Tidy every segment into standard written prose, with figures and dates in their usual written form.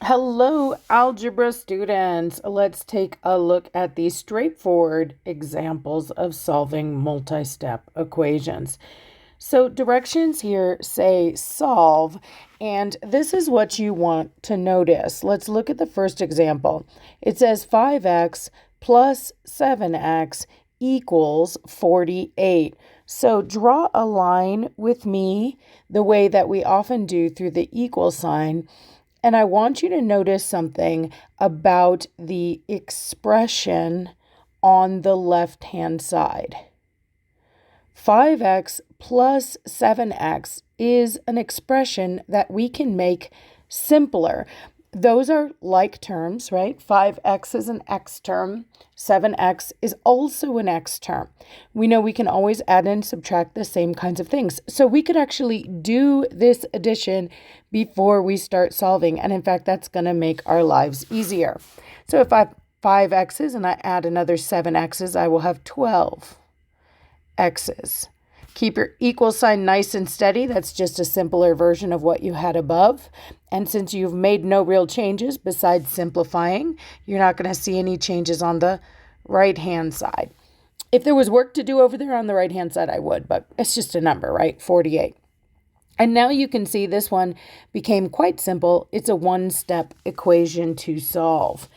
Hello, algebra students. Let's take a look at these straightforward examples of solving multi-step equations. So directions here say solve, and this is what you want to notice. Let's look at the first example. It says 5x plus 7x equals 48. So draw a line with me the way that we often do through the equal sign. And I want you to notice something about the expression on the left-hand side. 5x plus 7x is an expression that we can make simpler. Those are like terms, right? 5x is an x term. 7x is also an x term. We know we can always add and subtract the same kinds of things. So we could actually do this addition before we start solving. And in fact, that's going to make our lives easier. So if I have 5x's and I add another 7x's, I will have 12 x's. Keep your equal sign nice and steady. That's just a simpler version of what you had above. And since you've made no real changes besides simplifying, you're not going to see any changes on the right-hand side. If there was work to do over there on the right-hand side, I would, but it's just a number, right? 48. And now you can see this one became quite simple. It's a one-step equation to solve.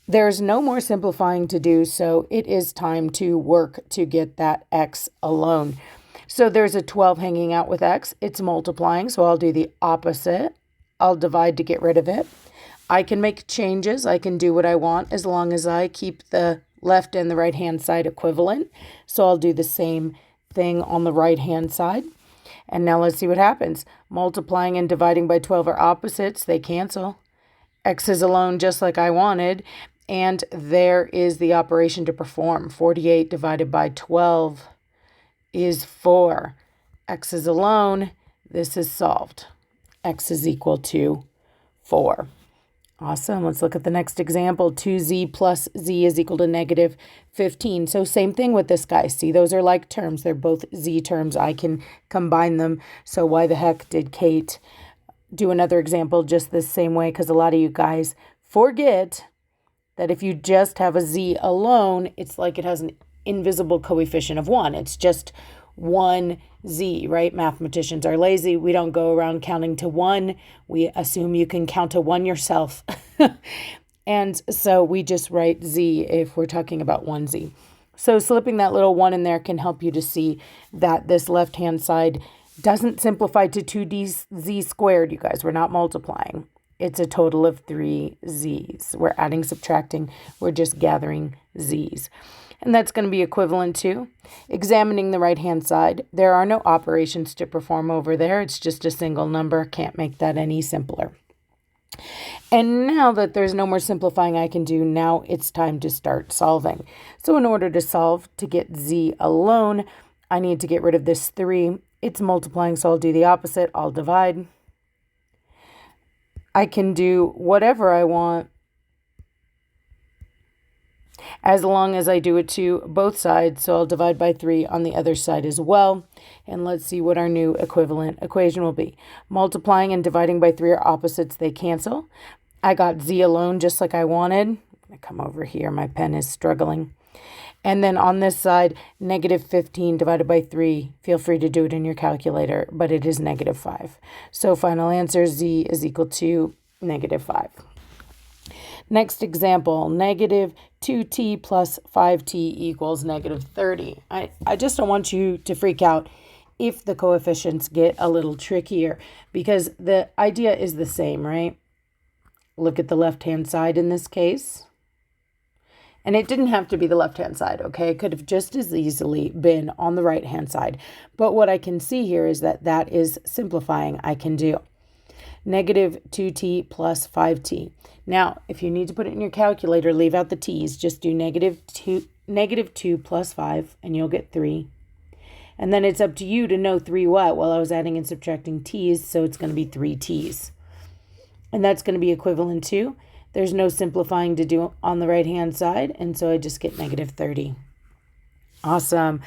There's no more simplifying to do, so it is time to work to get that x alone. So there's a 12 hanging out with x. It's multiplying, so I'll do the opposite. I'll divide to get rid of it. I can make changes. I can do what I want as long as I keep the left and the right-hand side equivalent. So I'll do the same thing on the right-hand side. And now let's see what happens. Multiplying and dividing by 12 are opposites. They cancel. X is alone just like I wanted. And there is the operation to perform. 48 divided by 12 is 4. X is alone. This is solved. X is equal to 4. Awesome. Let's look at the next example. 2z plus z is equal to negative 15. So same thing with this guy. See, those are like terms. They're both z terms. I can combine them. So why the heck did Kate do another example just the same way? Because a lot of you guys forget that if you just have a z alone, it's like it has an invisible coefficient of 1. It's just 1z, right? Mathematicians are lazy. We don't go around counting to 1. We assume you can count to 1 yourself. And so we just write z if we're talking about 1z. So slipping that little 1 in there can help you to see that this left-hand side doesn't simplify to 2z squared, you guys. We're not multiplying. It's a total of 3 z's. We're adding, subtracting. We're just gathering z's. And that's going to be equivalent to examining the right-hand side. There are no operations to perform over there. It's just a single number. Can't make that any simpler. And now that there's no more simplifying I can do, now it's time to start solving. So in order to solve, to get z alone, I need to get rid of this 3. It's multiplying, so I'll do the opposite. I'll divide. I can do whatever I want as long as I do it to both sides. So I'll divide by 3 on the other side as well. And let's see what our new equivalent equation will be. Multiplying and dividing by 3 are opposites. They cancel. I got z alone just like I wanted. I'm going to come over here. My pen is struggling. And then on this side, negative 15 divided by 3. Feel free to do it in your calculator, but it is negative 5. So final answer, z is equal to negative 5. Next example, negative 2t plus 5t equals negative 30. I just don't want you to freak out if the coefficients get a little trickier because the idea is the same, right? Look at the left-hand side in this case. And it didn't have to be the left-hand side, okay? It could have just as easily been on the right-hand side. But what I can see here is that that is simplifying. I can do negative 2t plus 5t. Now, if you need to put it in your calculator, leave out the t's. Just do negative 2 plus 5, and you'll get 3. And then it's up to you to know 3 what? Well, I was adding and subtracting t's, so it's going to be 3 t's. And that's going to be equivalent to, there's no simplifying to do on the right-hand side, and so I just get negative 30. Awesome.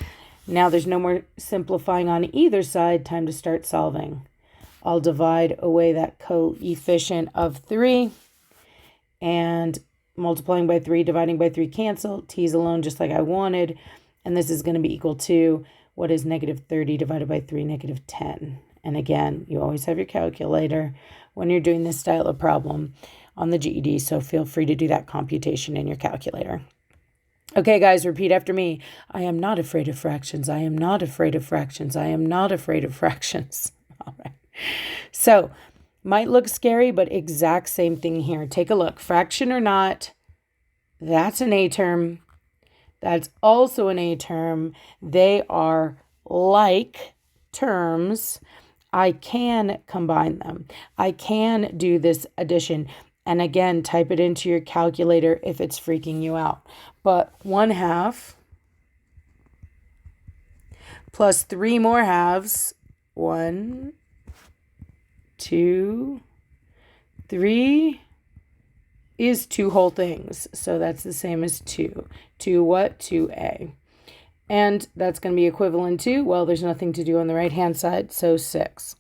Now there's no more simplifying on either side. Time to start solving. I'll divide away that coefficient of 3. And multiplying by 3, dividing by 3 cancel. T's alone just like I wanted. And this is going to be equal to, what is negative 30 divided by 3? Negative 10. And again, you always have your calculator when you're doing this style of problem on the GED. So feel free to do that computation in your calculator. Okay, guys, repeat after me. I am not afraid of fractions. I am not afraid of fractions. I am not afraid of fractions. All right. So, might look scary, but exact same thing here. Take a look. Fraction or not, that's an A term. That's also an A term. They are like terms. I can combine them. I can do this addition. And again, type it into your calculator if it's freaking you out. But 1/2 plus 3 more halves. 1, 2, 3 is 2 whole things. So that's the same as 2. 2 what? 2a. And that's going to be equivalent to, well, there's nothing to do on the right-hand side, so 6.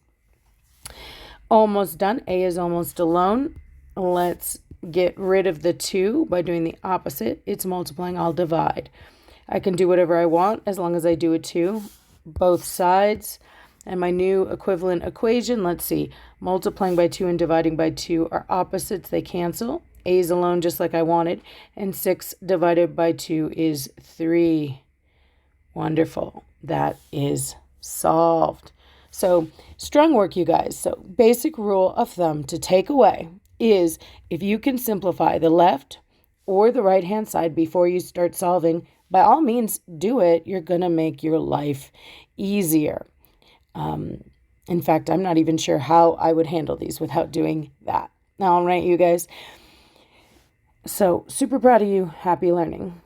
Almost done. A is almost alone. Let's get rid of the 2 by doing the opposite. It's multiplying. I'll divide. I can do whatever I want as long as I do a 2. Both sides. And my new equivalent equation, let's see. Multiplying by 2 and dividing by 2 are opposites. They cancel. A is alone just like I wanted. And 6 divided by 2 is 3. Wonderful. That is solved. So strong work, you guys. So basic rule of thumb to take away is if you can simplify the left or the right-hand side before you start solving, by all means, do it. You're going to make your life easier. In fact, I'm not even sure how I would handle these without doing that. All right, you guys. So super proud of you. Happy learning.